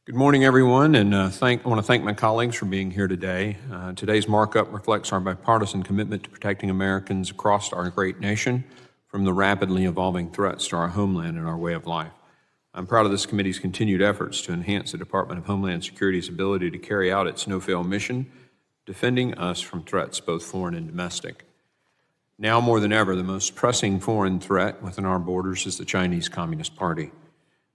Good morning, everyone, and I want to thank my colleagues for being here today. Today's markup reflects our bipartisan commitment to protecting Americans across our great nation from the rapidly evolving threats to our homeland and our way of life. I'm proud of this committee's continued efforts to enhance the Department of Homeland Security's ability to carry out its no-fail mission, defending us from threats both foreign and domestic. Now more than ever, the most pressing foreign threat within our borders is the Chinese Communist Party.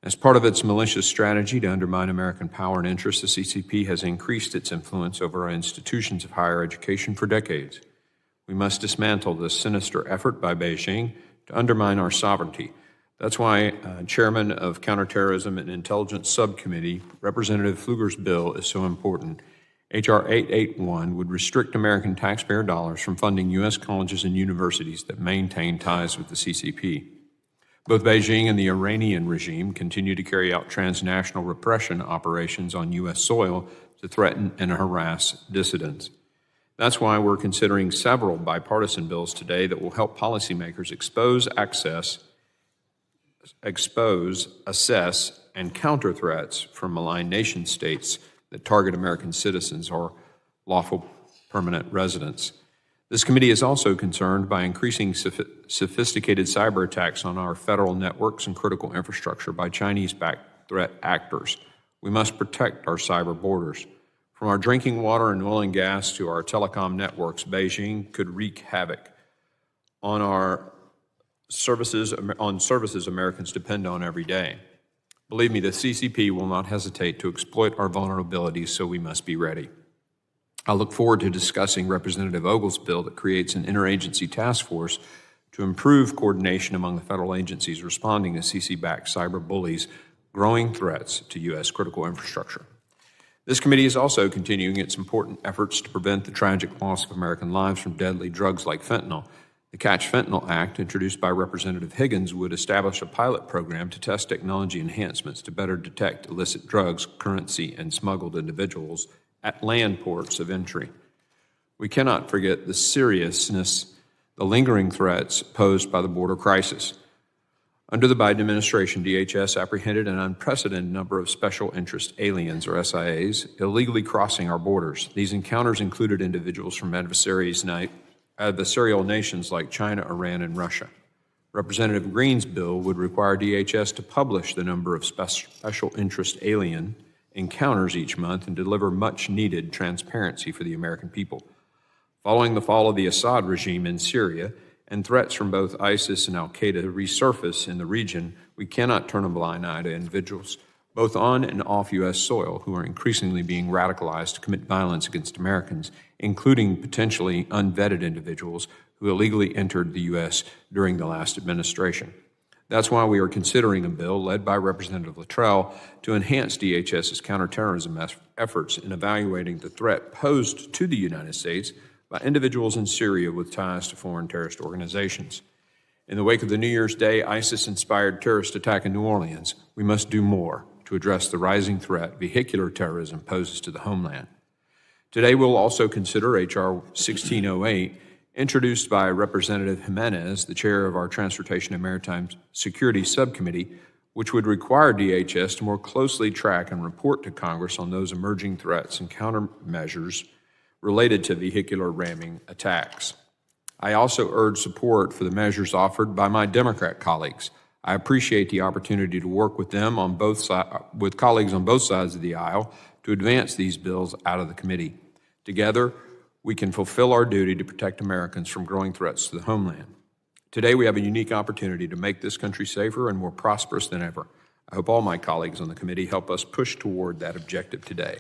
As part of its malicious strategy to undermine American power and interests, the CCP has increased its influence over our institutions of higher education for decades. We must dismantle this sinister effort by Beijing to undermine our sovereignty. That's why Chairman of Counterterrorism and Intelligence Subcommittee, Representative Pfluger's bill is so important. H.R. 881 would restrict American taxpayer dollars from funding U.S. colleges and universities that maintain ties with the CCP. Both Beijing and the Iranian regime continue to carry out transnational repression operations on U.S. soil to threaten and harass dissidents. That's why we're considering several bipartisan bills today that will help policymakers assess, and counter threats from malign nation states that target American citizens or lawful permanent residents. This committee is also concerned by increasing sophisticated cyber attacks on our federal networks and critical infrastructure by Chinese-backed threat actors. We must protect our cyber borders. From our drinking water and oil and gas to our telecom networks, Beijing could wreak havoc on services Americans depend on every day. Believe me, the CCP will not hesitate to exploit our vulnerabilities, so we must be ready. I look forward to discussing Representative Ogle's bill that creates an interagency task force to improve coordination among the federal agencies responding to CC-backed cyber bullies' growing threats to U.S. critical infrastructure. This committee is also continuing its important efforts to prevent the tragic loss of American lives from deadly drugs like fentanyl. The Catch Fentanyl Act, introduced by Representative Higgins, would establish a pilot program to test technology enhancements to better detect illicit drugs, currency, and smuggled individuals at land ports of entry. We cannot forget the seriousness, the lingering threats posed by the border crisis. Under the Biden administration, DHS apprehended an unprecedented number of special interest aliens, or SIAs, illegally crossing our borders. These encounters included individuals from adversarial nations like China, Iran, and Russia. Representative Green's bill would require DHS to publish the number of special interest alien encounters each month and deliver much-needed transparency for the American people. Following the fall of the Assad regime in Syria and threats from both ISIS and al-Qaeda resurface in the region, we cannot turn a blind eye to individuals, both on and off U.S. soil, who are increasingly being radicalized to commit violence against Americans, including potentially unvetted individuals who illegally entered the U.S. during the last administration. That's why we are considering a bill led by Representative Luttrell to enhance DHS's counterterrorism efforts in evaluating the threat posed to the United States by individuals in Syria with ties to foreign terrorist organizations. In the wake of the New Year's Day ISIS-inspired terrorist attack in New Orleans, we must do more to address the rising threat vehicular terrorism poses to the homeland. Today, we'll also consider H.R. 1608, introduced by Representative Jimenez, the chair of our Transportation and Maritime Security Subcommittee, which would require DHS to more closely track and report to Congress on those emerging threats and countermeasures related to vehicular ramming attacks. I also urge support for the measures offered by my Democrat colleagues. I appreciate the opportunity to work with them with colleagues on both sides of the aisle to advance these bills out of the committee. Together, we can fulfill our duty to protect Americans from growing threats to the homeland. Today, we have a unique opportunity to make this country safer and more prosperous than ever. I hope all my colleagues on the committee help us push toward that objective today.